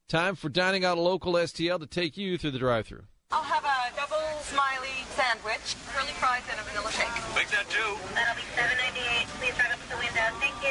Time for Dining Out Local STL to take you through the drive-thru. I'll have a double smiley sandwich, curly fries, and a vanilla shake. Make that two. That'll be $7.98. Please drive up to the window. Thank you.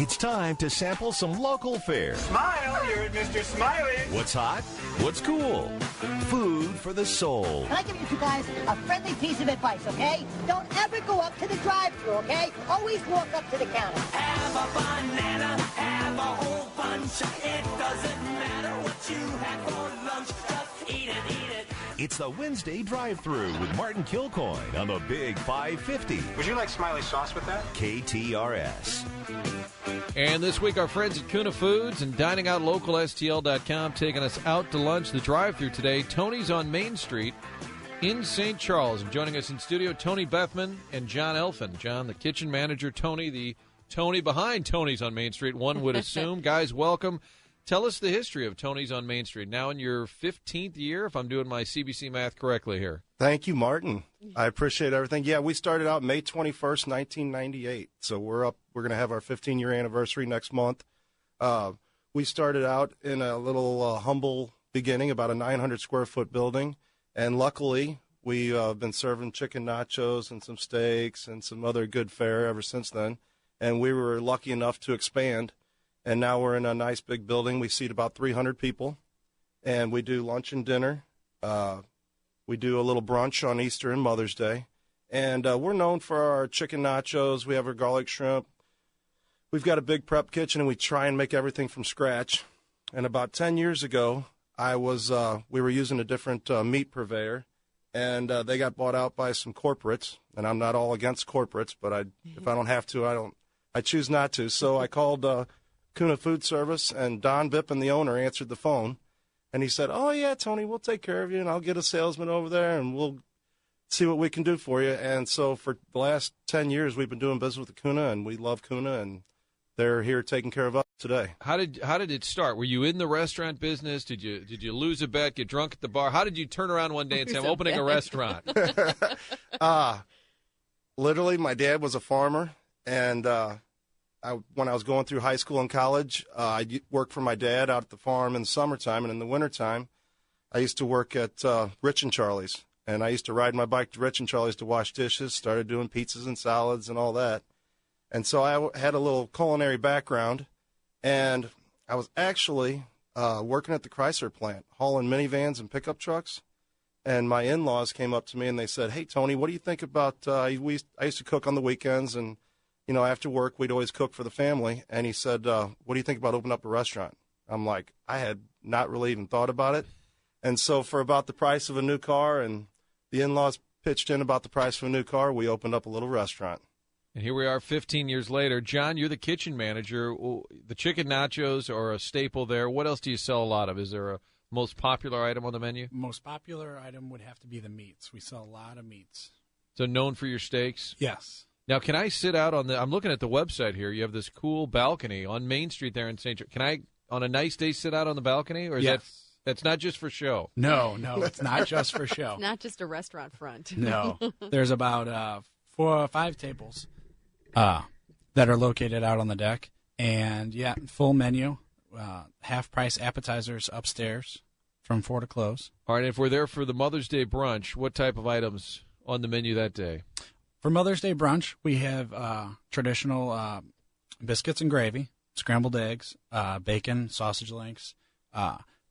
It's time to sample some local fare. Smile, you're at Mr. Smiley. What's hot? What's cool? Food for the soul. Can I give you guys a friendly piece of advice, okay? Don't ever go up to the drive-thru, okay? Always walk up to the counter. Have a banana, have a whole bunch. It doesn't matter what you had for lunch. Just eat it, eat it. It's the Wednesday Drive-Thru with Martin Kilcoyne on the Big 550. Would you like smiley sauce with that? KTRS. And this week, our friends at Kuna Foods and DiningOutLocalSTL.com taking us out to lunch. The drive-thru today, Tony's on Main Street in St. Charles. And joining us in studio, Tony Bethman and John Elfin. John, the kitchen manager, Tony, the Tony behind Tony's on Main Street, one would assume. Guys, welcome. Tell us the history of Tony's on Main Street. Now in your 15th year, if I'm doing my CBC math correctly here. Thank you, Martin. I appreciate everything. Yeah, we started out May 21st, 1998. So we're going to have our 15-year anniversary next month. We started out in a little humble beginning, about a 900-square-foot building. And luckily, we've been serving chicken nachos and some steaks and some other good fare ever since then. And we were lucky enough to expand. And now we're in a nice big building. We seat about 300 people, and we do lunch and dinner. We do a little brunch on Easter and Mother's Day. And we're known for our chicken nachos. We have our garlic shrimp. We've got a big prep kitchen, and we try and make everything from scratch. And about 10 years ago, we were using a different meat purveyor, and they got bought out by some corporates. And I'm not all against corporates, but if I don't have to, I choose not to. So I called Kuna Food Service, and Don Bippen, the owner, answered the phone, and he said, "Oh, yeah, Tony, we'll take care of you, and I'll get a salesman over there, and we'll see what we can do for you." And so for the last 10 years, we've been doing business with Kuna, and we love Kuna, and they're here taking care of us today. How did it start? Were you in the restaurant business? Did you lose a bet, get drunk at the bar? How did you turn around one day and say, "I'm opening a restaurant"? Literally, my dad was a farmer, and when I was going through high school and college, I worked for my dad out at the farm in the summertime, and in the wintertime, I used to work at Rich and Charlie's, and I used to ride my bike to Rich and Charlie's to wash dishes, started doing pizzas and salads and all that. And so I had a little culinary background, and I was actually working at the Chrysler plant, hauling minivans and pickup trucks, and my in-laws came up to me and they said, "Hey, Tony, what do you think about I used to cook on the weekends, and after work, we'd always cook for the family." And he said, "What do you think about opening up a restaurant?" I'm like, I had not really even thought about it. And so for about the price of a new car, and the in-laws pitched in about the price of a new car, we opened up a little restaurant. And here we are 15 years later. John, you're the kitchen manager. The chicken nachos are a staple there. What else do you sell a lot of? Is there a most popular item on the menu? Most popular item would have to be the meats. We sell a lot of meats. So known for your steaks? Yes. Now, can I sit out I'm looking at the website here. You have this cool balcony on Main Street there in St. Charles. Can I, on a nice day, sit out on the balcony? Or is that's not just for show? No, it's not just for show. Not just a restaurant front. No. There's about 4 or 5 tables that are located out on the deck. And, full menu, half-price appetizers upstairs from 4 to close. All right, if we're there for the Mother's Day brunch, what type of items on the menu that day? For Mother's Day brunch, we have traditional biscuits and gravy, scrambled eggs, bacon, sausage links.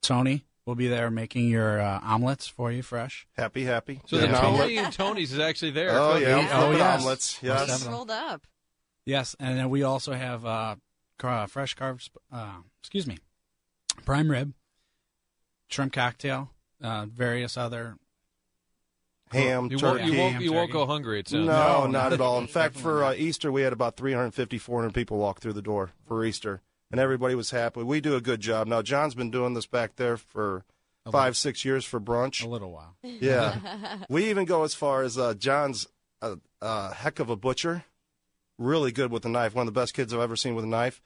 Tony will be there making your omelets for you fresh. Happy. So the Tony and Tony's is actually there. Oh, yeah. Oh, yes. Omelets. Yes. Rolled up. Yes, and then we also have fresh carved, prime rib, shrimp cocktail, various other ham, turkey. You won't go hungry, it sounds. No, not at all. In fact, for Easter, we had about 350, 400 people walk through the door for Easter, and everybody was happy. We do a good job. Now, John's been doing this back there for 5-6 years for brunch. A little while. Yeah. We even go as far as John's a heck of a butcher, really good with a knife, one of the best kids I've ever seen with a knife.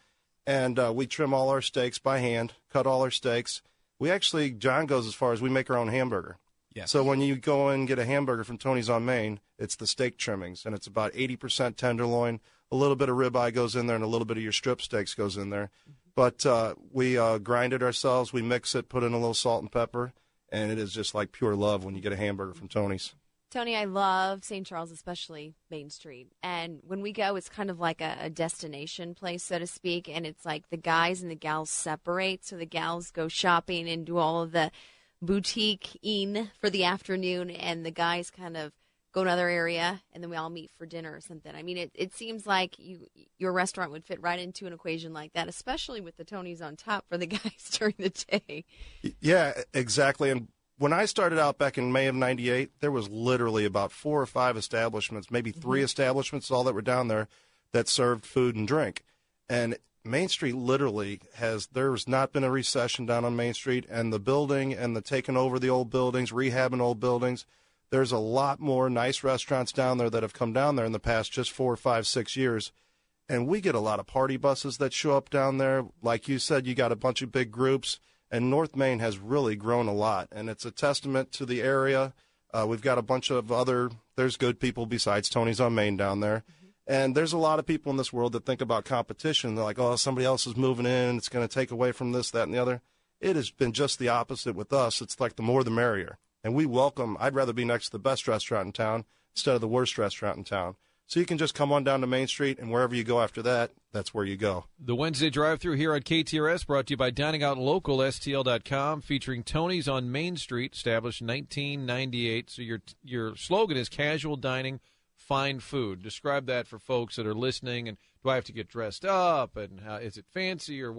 And we trim all our steaks by hand, cut all our steaks. John goes as far as we make our own hamburger. Yes. So when you go in and get a hamburger from Tony's on Main, it's the steak trimmings, and it's about 80% tenderloin. A little bit of ribeye goes in there, and a little bit of your strip steaks goes in there. But we grind it ourselves. We mix it, put in a little salt and pepper, and it is just like pure love when you get a hamburger from Tony's. Tony, I love St. Charles, especially Main Street. And when we go, it's kind of like a destination place, so to speak. And it's like the guys and the gals separate. So the gals go shopping and do all of the boutique-ing for the afternoon. And the guys kind of go to another area. And then we all meet for dinner or something. I mean, it seems like your restaurant would fit right into an equation like that, especially with the Tony's on top for the guys during the day. Yeah, exactly. And when I started out back in May of 98, there was literally about 4 or 5 establishments, maybe 3 establishments, all that were down there that served food and drink. And Main Street literally there's not been a recession down on Main Street, and the building and the taking over the old buildings, rehabbing old buildings, there's a lot more nice restaurants down there that have come down there in the past just 4, 5, 6 years. And we get a lot of party buses that show up down there. Like you said, you got a bunch of big groups. And North Main has really grown a lot, and it's a testament to the area. We've got a bunch of there's good people besides Tony's on Main down there. And there's a lot of people in this world that think about competition. They're like, oh, somebody else is moving in. It's going to take away from this, that, and the other. It has been just the opposite with us. It's like the more the merrier. And we welcome, I'd rather be next to the best restaurant in town instead of the worst restaurant in town. So you can just come on down to Main Street, and wherever you go after that, that's where you go. The Wednesday drive-thru here on KTRS brought to you by Dining Out Local, STL.com, featuring Tony's on Main Street, established in 1998. So your slogan is casual dining, fine food. Describe that for folks that are listening. And do I have to get dressed up? And is it fancy or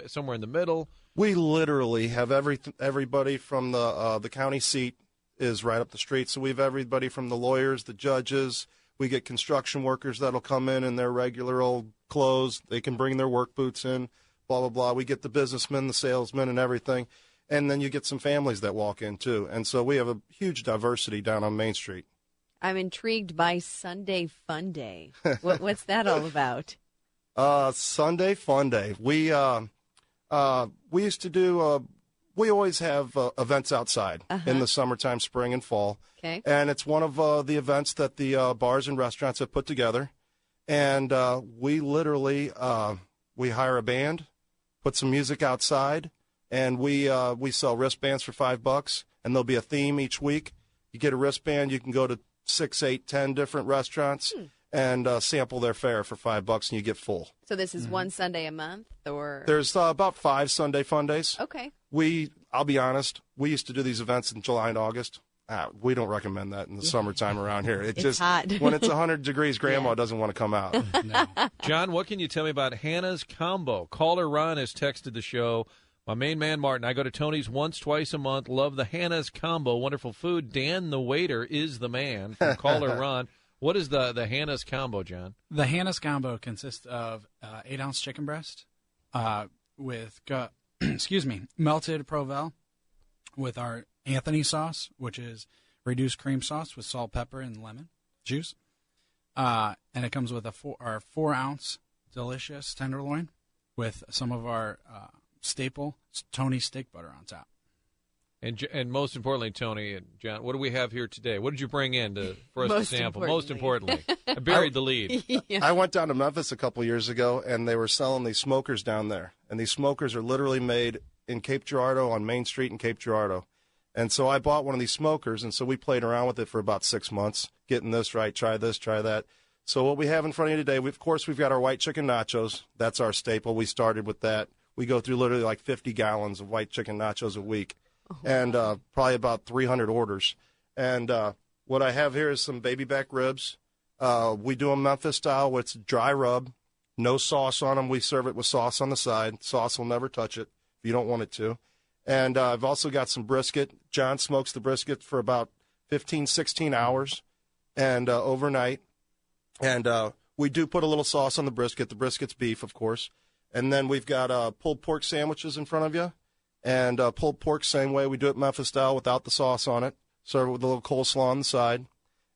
somewhere in the middle? We literally have everybody from the county seat is right up the street. So we have everybody from the lawyers, the judges. We get construction workers that'll come in their regular old clothes. They can bring their work boots in, blah, blah, blah. We get the businessmen, the salesmen, and everything. And then you get some families that walk in, too. And so we have a huge diversity down on Main Street. I'm intrigued by Sunday Fun Day. What's that all about? Sunday Fun Day. We used to do we always have events outside in the summertime, spring, and fall. Okay. And it's one of the events that the bars and restaurants have put together. And we literally we hire a band, put some music outside, and we sell wristbands for $5. And there'll be a theme each week. You get a wristband, you can go to 6, 8, 10 different restaurants and sample their fare for $5, and you get full. So this is one Sunday a month, or there's about 5 Sunday Fun Days. Okay. I'll be honest, we used to do these events in July and August. We don't recommend that in the summertime around here. It's just hot. When it's 100 degrees, Grandma doesn't want to come out. No. John, what can you tell me about Hannah's Combo? Caller Ron has texted the show. My main man, Martin, I go to Tony's once, twice a month. Love the Hannah's Combo. Wonderful food. Dan, the waiter, is the man. From Caller Ron. What is the Hannah's Combo, John? The Hannah's Combo consists of 8-ounce chicken breast with, melted Provel with our Anthony sauce, which is reduced cream sauce with salt, pepper, and lemon juice. And it comes with our 4-ounce delicious tenderloin with some of our staple Tony steak butter on top. And most importantly, Tony and John, what do we have here today? What did you bring in for us to sample? Most importantly, I buried the lead. Yeah. I went down to Memphis a couple years ago, and they were selling these smokers down there. And these smokers are literally made in Cape Girardeau on Main Street in Cape Girardeau. And so I bought one of these smokers, and so we played around with it for about 6 months, getting this right, try this, try that. So what we have in front of you today, of course, we've got our white chicken nachos. That's our staple. We started with that. We go through literally like 50 gallons of white chicken nachos a week. And probably about 300 orders. And what I have here is some baby back ribs. We do them Memphis style, where it's dry rub, no sauce on them. We serve it with sauce on the side. Sauce will never touch it if you don't want it to. And I've also got some brisket. John smokes the brisket for about 15, 16 hours and overnight. And we do put a little sauce on the brisket. The brisket's beef, of course. And then we've got pulled pork sandwiches in front of you. And pulled pork, same way. We do it Memphis style without the sauce on it. Serve it with a little coleslaw on the side.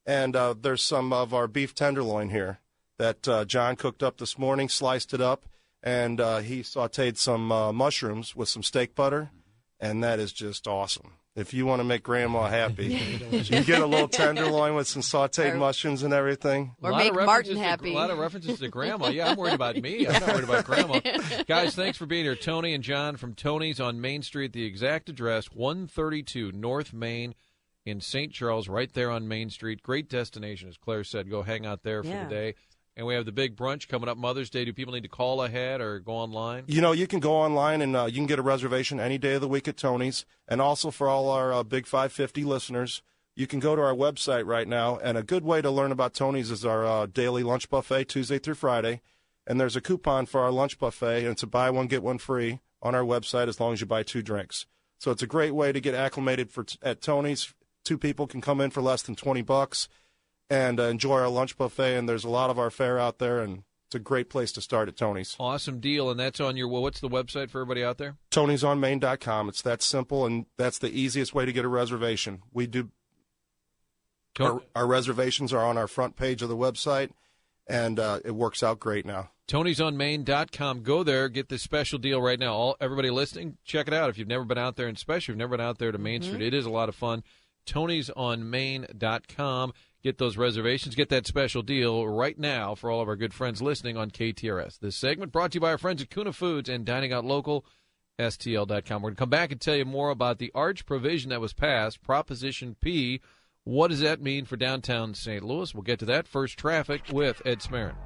And there's some of our beef tenderloin here that John cooked up this morning, sliced it up, and he sauteed some mushrooms with some steak butter, and that is just awesome. if you want to make Grandma happy. You can get a little tenderloin with some sautéed mushrooms and everything. Or make Martin happy. A lot of references to Grandma. Yeah, I'm worried about me. I'm not worried about Grandma. Guys, thanks for being here. Tony and John from Tony's on Main Street. The exact address, 132 North Main in St. Charles, right there on Main Street. Great destination, as Claire said. Go hang out there for the day. And we have the big brunch coming up Mother's Day. Do people need to call ahead or go online? You know, you can go online and you can get a reservation any day of the week at Tony's. And also for all our Big 550 listeners, you can go to our website right now. And a good way to learn about Tony's is our daily lunch buffet, Tuesday through Friday. And there's a coupon for our lunch buffet, and it's a buy one, get one free on our website as long as you buy 2 drinks. So it's a great way to get acclimated at Tony's. 2 people can come in for less than $20 and enjoy our lunch buffet, and there's a lot of our fare out there, and it's a great place to start at Tony's. Awesome deal, and that's on your, what's the website for everybody out there? Tony'sOnMain.com. It's that simple, and that's the easiest way to get a reservation. We do our reservations are on our front page of the website, and it works out great now. Tony'sOnMain.com. Go there, get this special deal right now. Everybody listening, check it out. If you've never been out there, and especially if you've never been out there to Main Street, it is a lot of fun. Tony'sOnMain.com. Get those reservations. Get that special deal right now for all of our good friends listening on KTRS. This segment brought to you by our friends at Kuna Foods and Dining Out Local, STL.com. We're going to come back and tell you more about the arch provision that was passed, Proposition P. What does that mean for downtown St. Louis? We'll get to that. First, traffic with Ed Smarin.